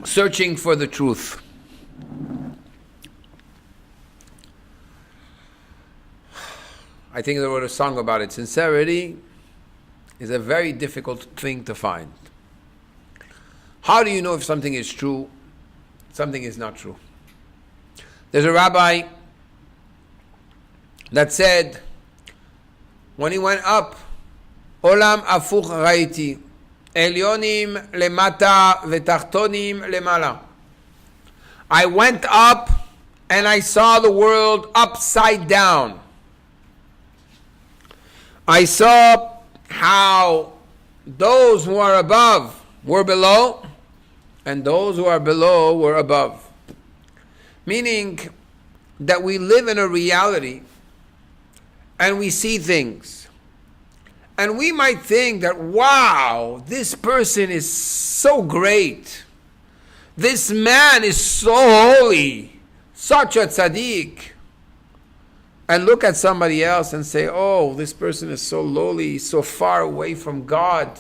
Searching for the truth. I think they wrote a song about it. Sincerity is a very difficult thing to find. How do you know if something is true, something is not true? There's a rabbi that said, when he went up, Olam afuch raiti, elyonim lemata vetachtonim lemala. I went up and I saw the world upside down. I saw how those who are above were below, and those who are below were above. Meaning that we live in a reality and we see things. And we might think that, wow, this person is so great. This man is so holy, such a tzaddik. And look at somebody else and say, oh, this person is so lowly, so far away from God,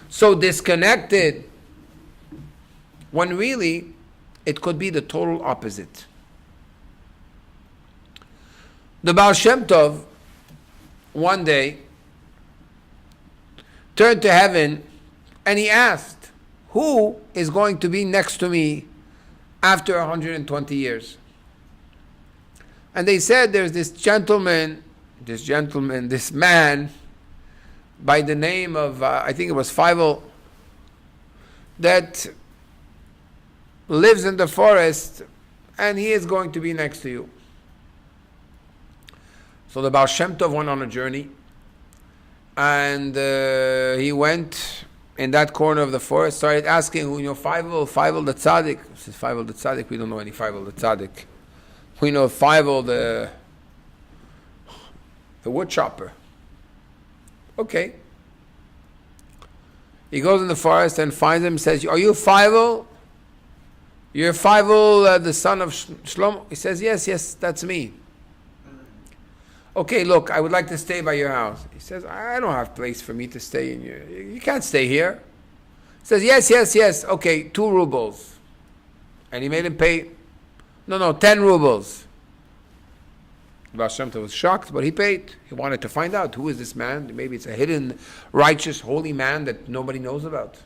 so disconnected. When really, it could be the total opposite. The Baal Shem Tov, one day, turned to heaven and he asked, who is going to be next to me after 120 years? And they said there's this man by the name of, I think it was Feivel, that lives in the forest and he is going to be next to you. So the Baal Shem Tov went on a journey and he went in that corner of the forest, started asking, Feivel the Tzaddik. He says, Feivel the Tzaddik? We don't know any Feivel the Tzaddik. We know Feivel the wood chopper. Okay. He goes in the forest and finds him and says, are you Feivel? You're Feivel, the son of Shlomo? He says, yes, that's me. Okay, look, I would like to stay by your house. He says, I don't have place for me to stay in here. You can't stay here. He says, yes. Okay, 2 rubles. And he made him pay, 10 rubles. Baal Shem Tov was shocked, but he paid. He wanted to find out, who is this man? Maybe it's a hidden, righteous, holy man that nobody knows about.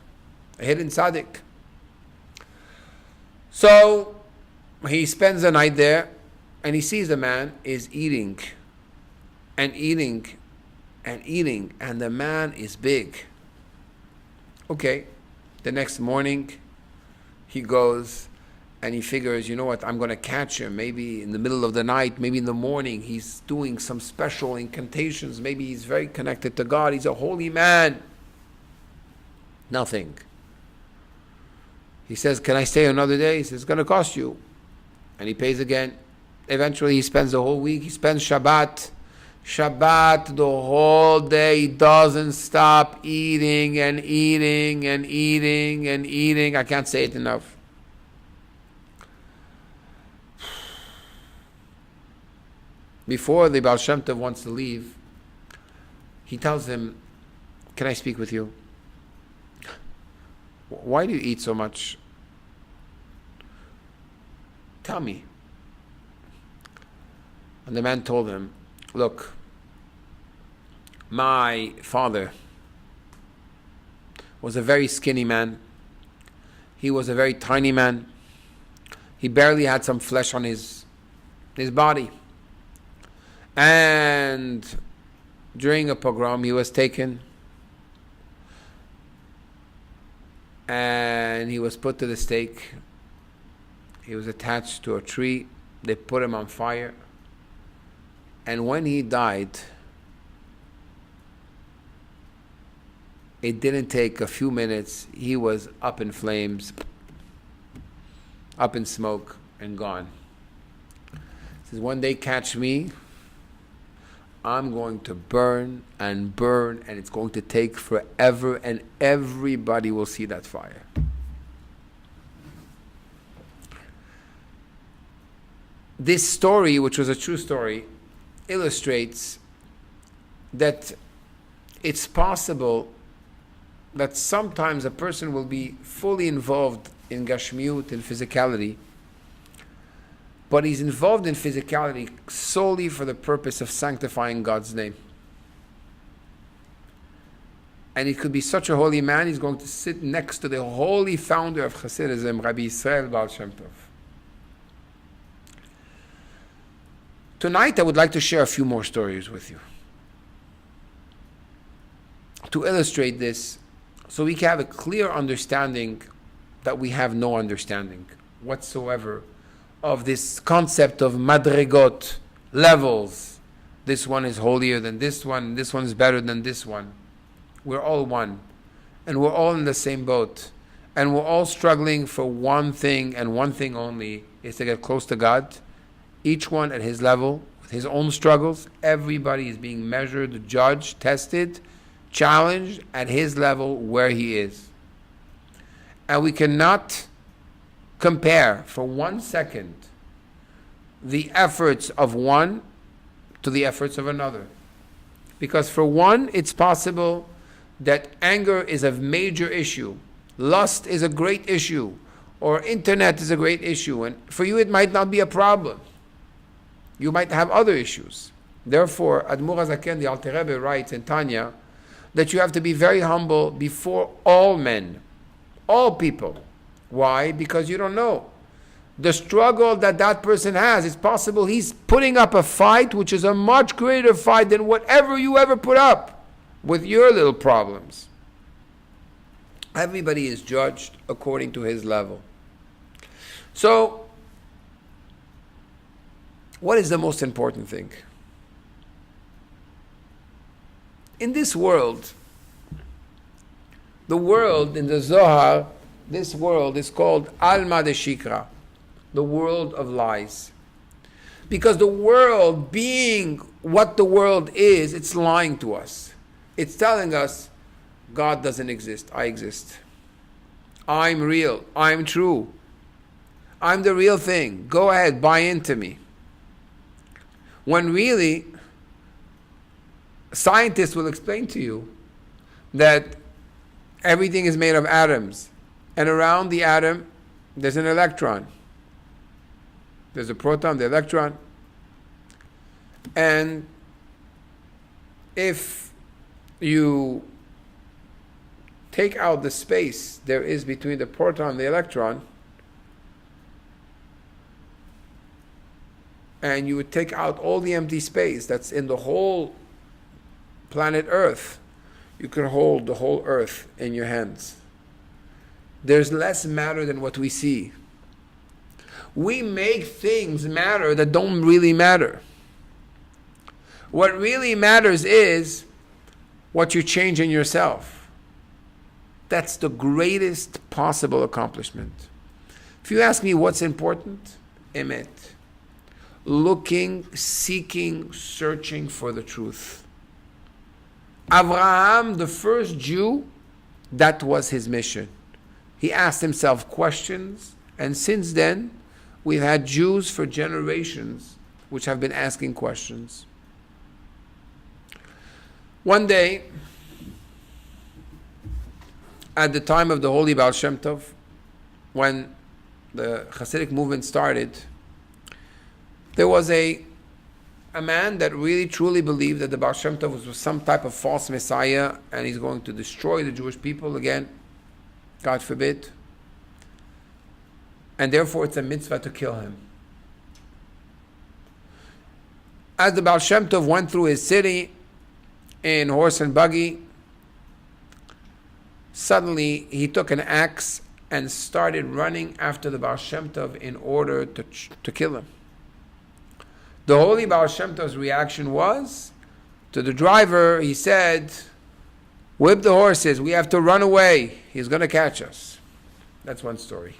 A hidden tzaddik. So, he spends the night there, and he sees the man is eating, and the man is big. Okay, the next morning, he goes, and he figures, you know what, I'm going to catch him. Maybe in the middle of the night, maybe in the morning, he's doing some special incantations. Maybe he's very connected to God. He's a holy man. Nothing. He says, can I stay another day? He says, it's going to cost you. And he pays again. Eventually, he spends the whole week. He spends Shabbat. The whole day. He doesn't stop eating and eating. I can't say it enough. Before the Baal Shem Tov wants to leave, he tells him, can I speak with you? Why do you eat so much? Tell me. And the man told him, look, my father was a very skinny man. He was a very tiny man. He barely had some flesh on his body. And during a pogrom, he was taken and he was put to the stake. He was attached to a tree. They put him on fire. And when he died, it didn't take a few minutes. He was up in flames, up in smoke, and gone. He says, when they catch me, I'm going to burn, and it's going to take forever, and everybody will see that fire. This story, which was a true story, illustrates that it's possible that sometimes a person will be fully involved in gashmiut, in physicality, but he's involved in physicality solely for the purpose of sanctifying God's name. And he could be such a holy man, he's going to sit next to the holy founder of Hasidism, Rabbi Yisrael Baal Shem Tov. Tonight I would like to share a few more stories with you to illustrate this, so we can have a clear understanding that we have no understanding whatsoever of this concept of madrigot, levels. This one is holier than this one is better than this one. We're all one, and we're all in the same boat, and we're all struggling for one thing and one thing only, is to get close to God, each one at his level, with his own struggles. Everybody is being measured, judged, tested, challenged at his level where he is. And we cannot compare for 1 second the efforts of one to the efforts of another. Because for one, it's possible that anger is a major issue, lust is a great issue, or internet is a great issue, and for you it might not be a problem. You might have other issues. Therefore, Admur HaZaken, the Alter Rebbe, writes in Tanya that you have to be very humble before all men, all people. Why? Because you don't know the struggle that person has. It's possible he's putting up a fight which is a much greater fight than whatever you ever put up with your little problems. Everybody is judged according to his level. So, what is the most important thing? In this world, the world in the Zohar, this world is called Alma de Shikra, the world of lies. Because the world, being what the world is, it's lying to us. It's telling us, God doesn't exist, I exist. I'm real, I'm true. I'm the real thing. Go ahead, buy into me. When really, scientists will explain to you that everything is made of atoms, and around the atom there's an electron. There's a proton, the electron, and if you take out the space there is between the proton and the electron, and you would take out all the empty space that's in the whole planet Earth, you can hold the whole Earth in your hands. There's less matter than what we see. We make things matter that don't really matter. What really matters is what you change in yourself. That's the greatest possible accomplishment. If you ask me what's important, emet. Looking, seeking, searching for the truth. Abraham, the first Jew, that was his mission. He asked himself questions, and since then, we've had Jews for generations which have been asking questions. One day, at the time of the Holy Baal Shem Tov, when the Hasidic movement started, there was a man that really truly believed that the Baal Shem Tov was some type of false messiah and he's going to destroy the Jewish people again, God forbid. And therefore it's a mitzvah to kill him. As the Baal Shem Tov went through his city in horse and buggy, suddenly he took an axe and started running after the Baal Shem Tov in order to kill him. The Holy Baal Shem Tov's reaction was, to the driver, he said, whip the horses, we have to run away, he's going to catch us. That's one story.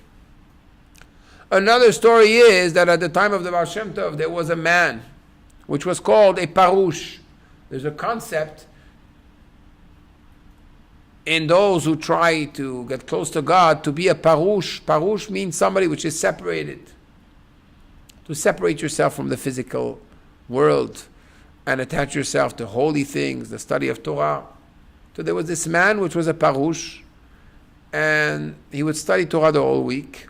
Another story is that at the time of the Baal Shem Tov, there was a man, which was called a parush. There's a concept in those who try to get close to God, to be a parush. Parush means somebody which is separated. To separate yourself from the physical world and attach yourself to holy things, the study of Torah. So there was this man which was a parush, and he would study Torah the whole week,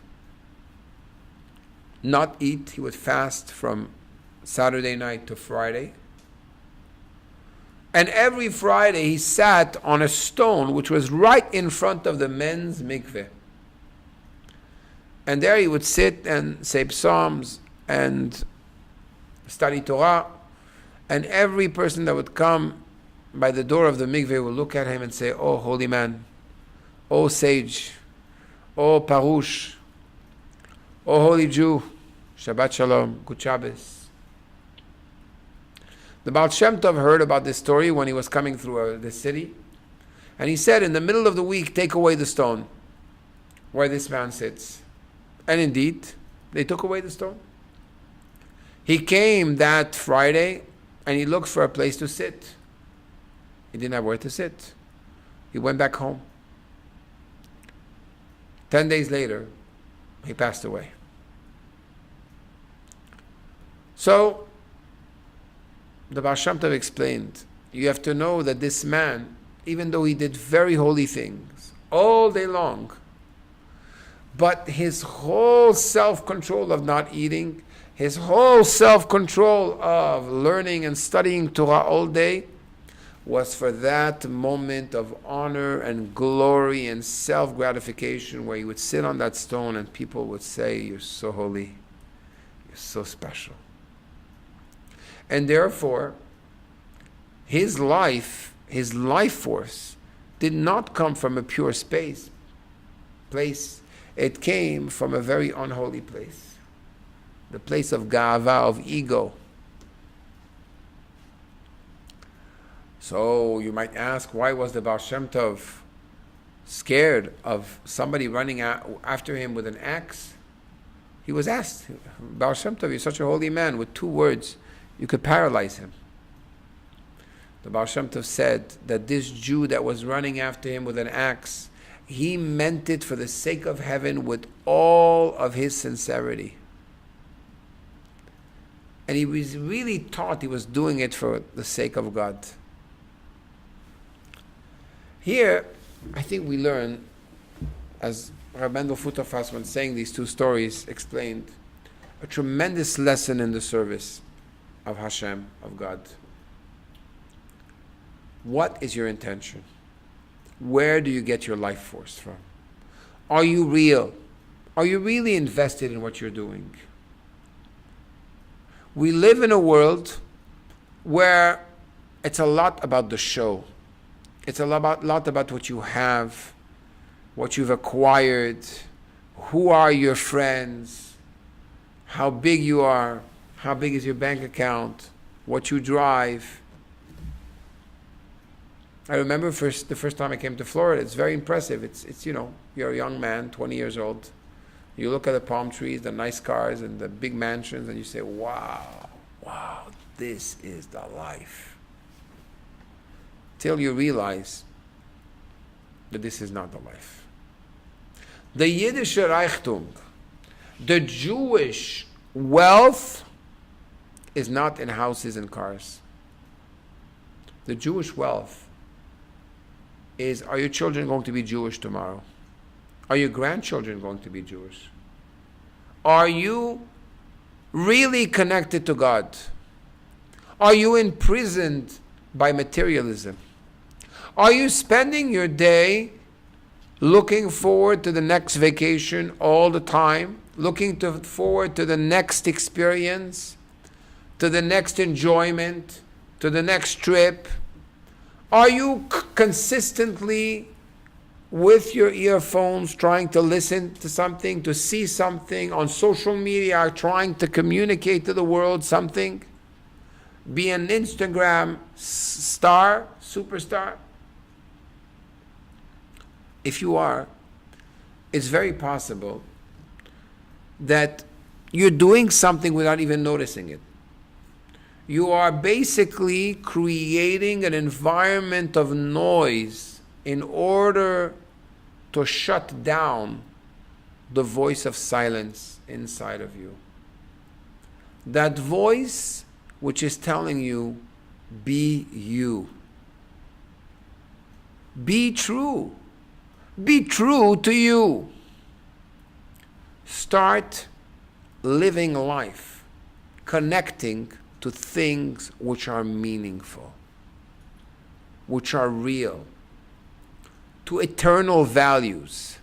not eat. He would fast from Saturday night to Friday. And every Friday he sat on a stone which was right in front of the men's mikveh. And there he would sit and say psalms and study Torah. And every person that would come by the door of the mikveh would look at him and say, "Oh, holy man, oh, sage, oh, parush, oh, holy Jew, Shabbat Shalom, good Shabbos." The Baal Shem Tov heard about this story when he was coming through the city. And he said, in the middle of the week, take away the stone where this man sits. And indeed, they took away the stone. He came that Friday and he looked for a place to sit. He didn't have where to sit. He went back home. 10 days later, he passed away. So, the Baal Shem Tov explained, you have to know that this man, even though he did very holy things all day long, but his whole self-control of not eating, his whole self-control of learning and studying Torah all day, was for that moment of honor and glory and self-gratification where he would sit on that stone and people would say, "You're so holy, you're so special." And therefore, his life force, did not come from a pure place. It came from a very unholy place. The place of ga'ava, of ego. So you might ask, why was the Baal Shem Tov scared of somebody running after him with an axe? He was asked, Baal Shem Tov, you're such a holy man, with 2 words, you could paralyze him. The Baal Shem Tov said that this Jew that was running after him with an axe, he meant it for the sake of heaven with all of his sincerity. And he was really thought he was doing it for the sake of God. Here, I think we learn, as Rabbi Mendel Futterfass, when saying these 2 stories, explained, a tremendous lesson in the service of Hashem, of God. What is your intention? Where do you get your life force from? Are you real? Are you really invested in what you're doing? We live in a world where it's a lot about the show. It's a lot about what you have, what you've acquired, who are your friends, how big you are, how big is your bank account, what you drive. I remember the first time I came to Florida. It's very impressive. It's you're a young man, 20 years old. You look at the palm trees, the nice cars, and the big mansions, and you say, wow, this is the life. Till you realize that this is not the life. The Yiddish Reichtum, the Jewish wealth, is not in houses and cars. The Jewish wealth is, are your children going to be Jewish tomorrow? Are your grandchildren going to be Jewish? Are you really connected to God? Are you imprisoned by materialism? Are you spending your day looking forward to the next vacation all the time? Looking forward to the next experience? To the next enjoyment? To the next trip? Are you consistently with your earphones trying to listen to something, to see something on social media, trying to communicate to the world something? Be an Instagram star, superstar? If you are, it's very possible that you're doing something without even noticing it. You are basically creating an environment of noise in order to shut down the voice of silence inside of you. That voice which is telling you, be you. Be true. Be true to you. Start living life, connecting to things which are meaningful, which are real, to eternal values,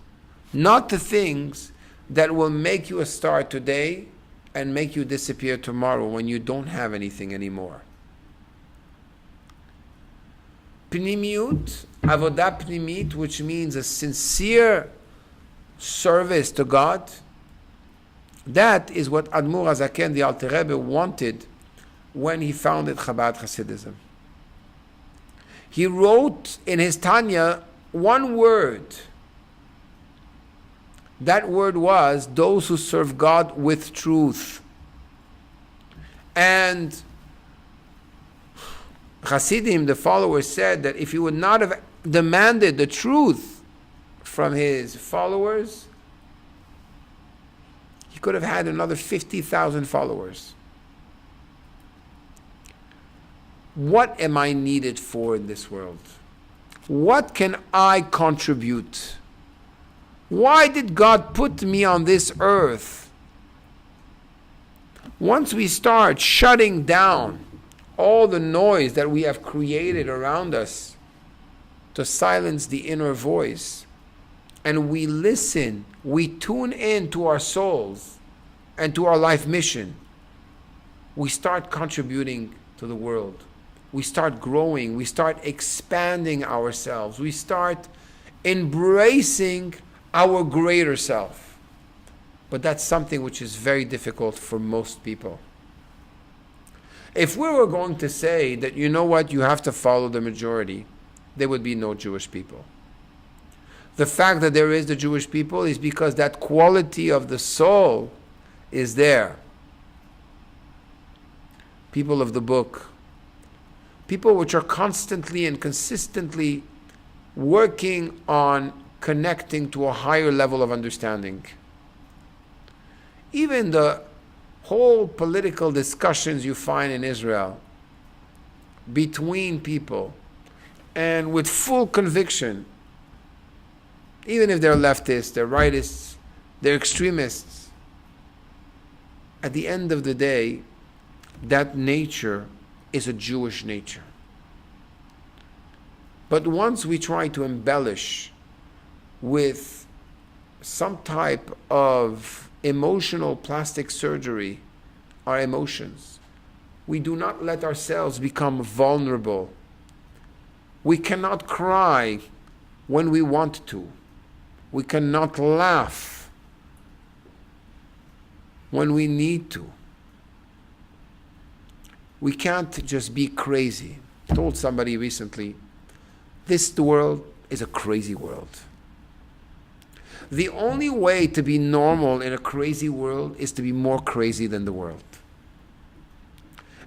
not the things that will make you a star today and make you disappear tomorrow when you don't have anything anymore. Pnimiyut, avodah pnimit, which means a sincere service to God, that is what Admur HaZaken, the Alter Rebbe, wanted when he founded Chabad Hasidism. He wrote in his Tanya one word. That word was, those who serve God with truth. And Hasidim, the followers, said that if he would not have demanded the truth from his followers, he could have had another 50,000 followers. What am I needed for in this world? What can I contribute? Why did God put me on this earth? Once we start shutting down all the noise that we have created around us to silence the inner voice, and we listen, we tune in to our souls and to our life mission, we start contributing to the world. We start growing, we start expanding ourselves, we start embracing our greater self. But that's something which is very difficult for most people. If we were going to say that, you know what, you have to follow the majority, there would be no Jewish people. The fact that there is the Jewish people is because that quality of the soul is there. People of the book, people which are constantly and consistently working on connecting to a higher level of understanding. Even the whole political discussions you find in Israel between people, and with full conviction, even if they're leftists, they're rightists, they're extremists, at the end of the day, that nature is a Jewish nature. But once we try to embellish with some type of emotional plastic surgery our emotions, we do not let ourselves become vulnerable. We cannot cry when we want to. We cannot laugh when we need to. We can't just be crazy. I told somebody recently, this world is a crazy world. The only way to be normal in a crazy world is to be more crazy than the world.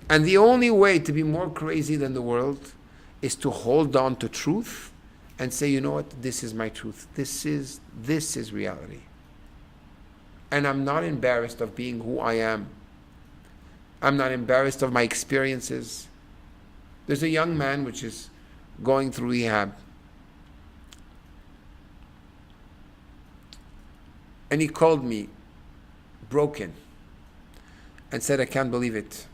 And the only way to be more crazy than the world is to hold on to truth and say, you know what, this is my truth. This is reality. And I'm not embarrassed of being who I am. I'm not embarrassed of my experiences. There's a young man which is going through rehab. And he called me broken and said, I can't believe it.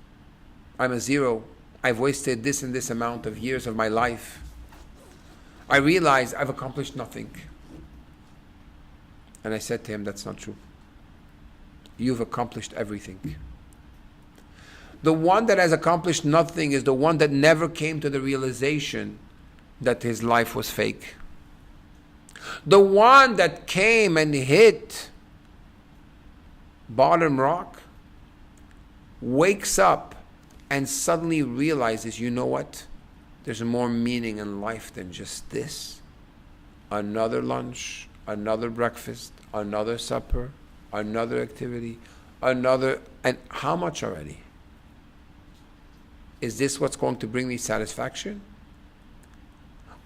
I'm a zero. I've wasted this and this amount of years of my life. I realize I've accomplished nothing. And I said to him, that's not true. You've accomplished everything. The one that has accomplished nothing is the one that never came to the realization that his life was fake. The one that came and hit bottom rock wakes up and suddenly realizes, you know what? There's more meaning in life than just this. Another lunch, another breakfast, another supper, another activity, another, and how much already? Is this what's going to bring me satisfaction?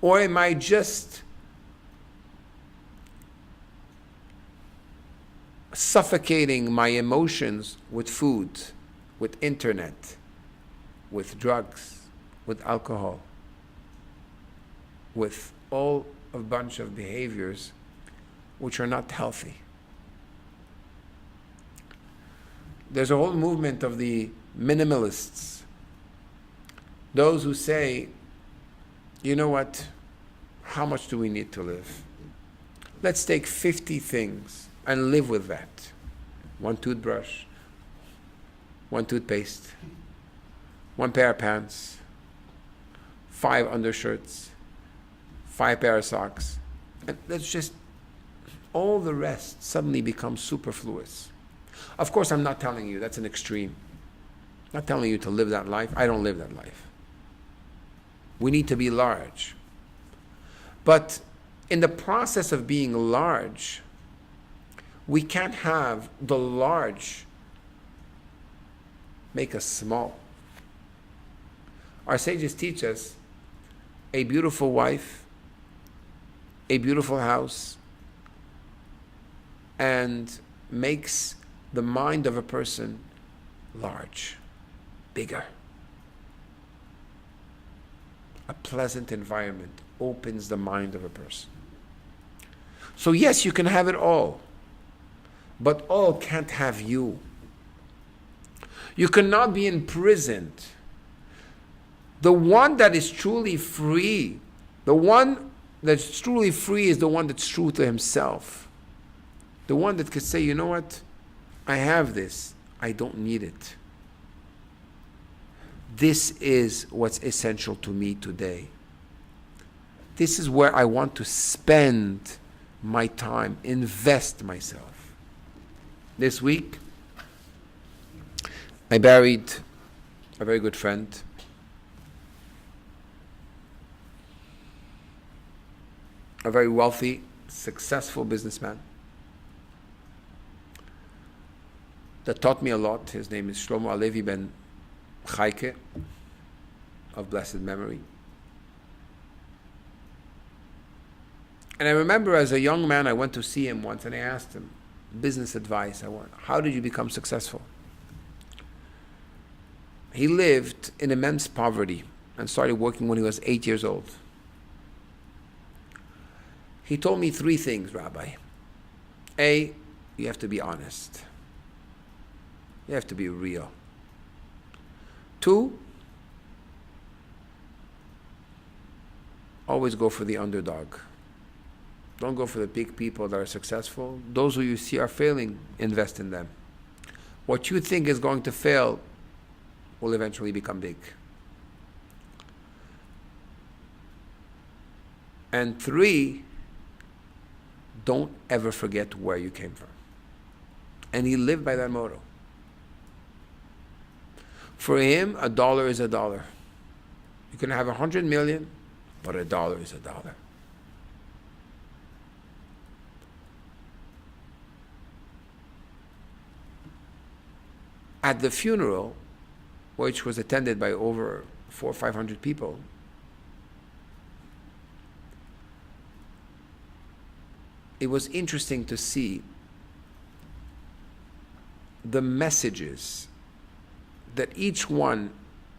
Or am I just suffocating my emotions with food, with internet, with drugs, with alcohol, with all a bunch of behaviors which are not healthy. There's a whole movement of the minimalists, those who say, you know what, how much do we need to live? Let's take 50 things and live with that. 1 toothbrush, 1 toothpaste, 1 pair of pants, 5 undershirts, 5 pair of socks. And let's just, all the rest suddenly becomes superfluous. Of course, I'm not telling you that's an extreme. I'm not telling you to live that life. I don't live that life. We need to be large. But in the process of being large, we can't have the large make us small. Our sages teach us a beautiful wife, a beautiful house, and makes the mind of a person large, bigger. A pleasant environment opens the mind of a person. So yes, you can have it all, but all can't have you. You cannot be imprisoned. The one that is truly free, the one that's truly free is the one that's true to himself. The one that could say, you know what? I have this. I don't need it. This is what's essential to me today. This is where I want to spend my time, invest myself. This week, I buried a very good friend. A very wealthy, successful businessman that taught me a lot. His name is Shlomo Alevi ben Chayke, of blessed memory. And I remember as a young man, I went to see him once and I asked him business advice. How did you become successful? He lived in immense poverty and started working when he was 8 years old. He told me 3 things, Rabbi. A, you have to be honest. You have to be real. 2, always go for the underdog. Don't go for the big people that are successful. Those who you see are failing, invest in them. What you think is going to fail will eventually become big. And 3, don't ever forget where you came from. And he lived by that motto. For him, $1 is $1. You can have 100 million, but $1 is $1. At the funeral, which was attended by over 400 or 500 people, it was interesting to see the messages that each one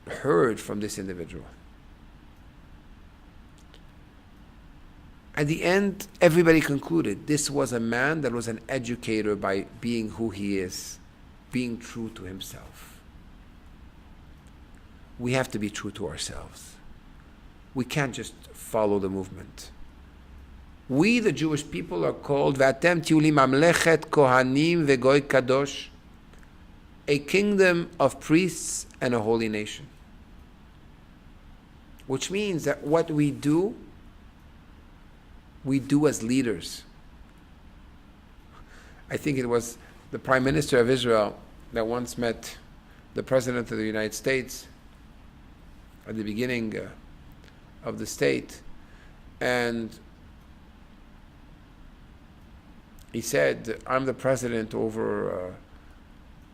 heard from this individual. At the end, everybody concluded this was a man that was an educator by being who he is, being true to himself. We have to be true to ourselves. We can't just follow the movement. We, the Jewish people, are called V'atem tihu li mamlechet kohanim vegoy kadosh, a kingdom of priests and a holy nation. Which means that what we do as leaders. I think it was the Prime Minister of Israel that once met the President of the United States at the beginning of the state, and he said, I'm the president over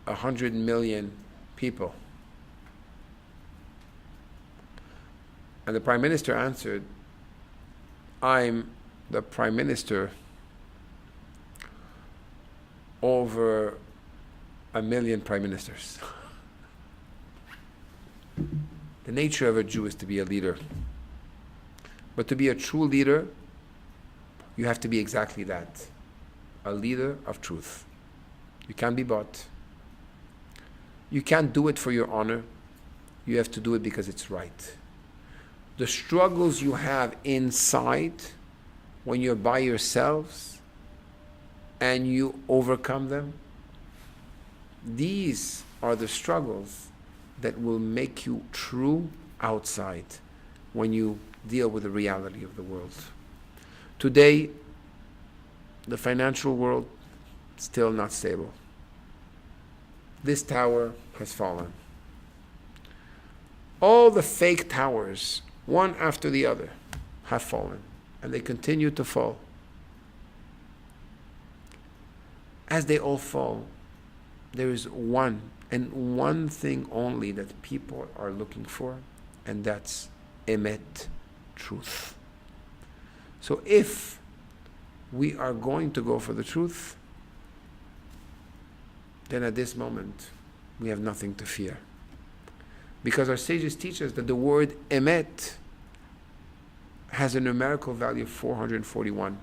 100 million people. And the Prime Minister answered, I'm the Prime Minister over 1 million Prime Ministers. The nature of a Jew is to be a leader. But to be a true leader, you have to be exactly that. A leader of truth. You can't be bought. You can't do it for your honor. You have to do it because it's right. The struggles you have inside when you're by yourselves and you overcome them, these are the struggles that will make you true outside when you deal with the reality of the world. Today, the financial world is still not stable. This tower has fallen. All the fake towers, one after the other, have fallen, and they continue to fall. As they all fall, there is one and one thing only that people are looking for, and that's emet, truth. So if we are going to go for the truth, then at this moment we have nothing to fear. Because our sages teach us that the word emet has a numerical value of 441.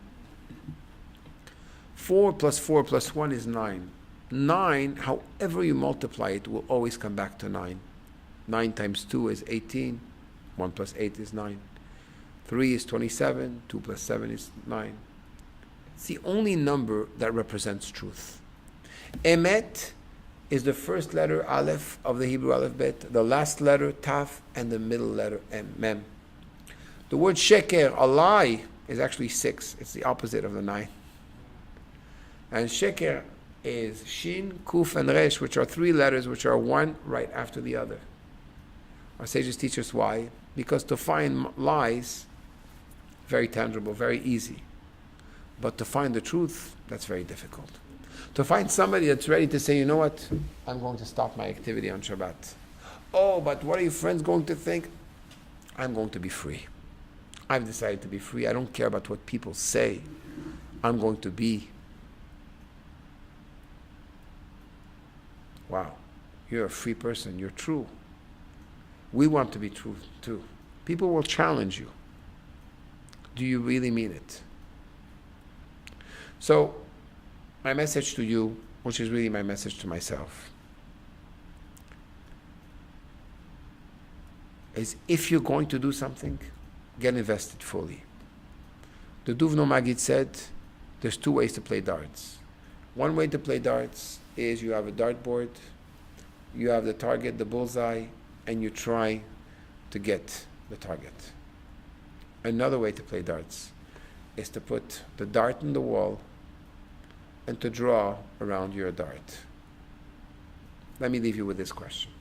4 plus 4 plus 1 is 9. 9, however you multiply it, will always come back to 9. 9 times 2 is 18. 1 plus 8 is 9. 3 is 27. 2 plus 7 is 9. It's the only number that represents truth. Emet is the first letter Aleph of the Hebrew alphabet, the last letter Taf, and the middle letter Mem. The word sheker, a lie, is actually 6. It's the opposite of the 9. And sheker is Shin, Kuf, and Resh, which are 3 letters which are one right after the other. Our sages teach us why. Because to find lies, very tangible, very easy. But to find the truth, that's very difficult. To find somebody that's ready to say, you know what, I'm going to stop my activity on Shabbat. Oh, but what are your friends going to think? I'm going to be free. I've decided to be free. I don't care about what people say. I'm going to be. Wow, you're a free person. You're true. We want to be true too. People will challenge you. Do you really mean it? So, my message to you, which is really my message to myself, is if you're going to do something, get invested fully. The Duvno Magid said there's 2 ways to play darts. One way to play darts is you have a dartboard, you have the target, the bullseye, and you try to get the target. Another way to play darts is to put the dart in the wall and to draw around your dart. Let me leave you with this question.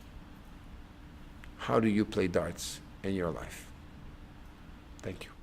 How do you play darts in your life? Thank you.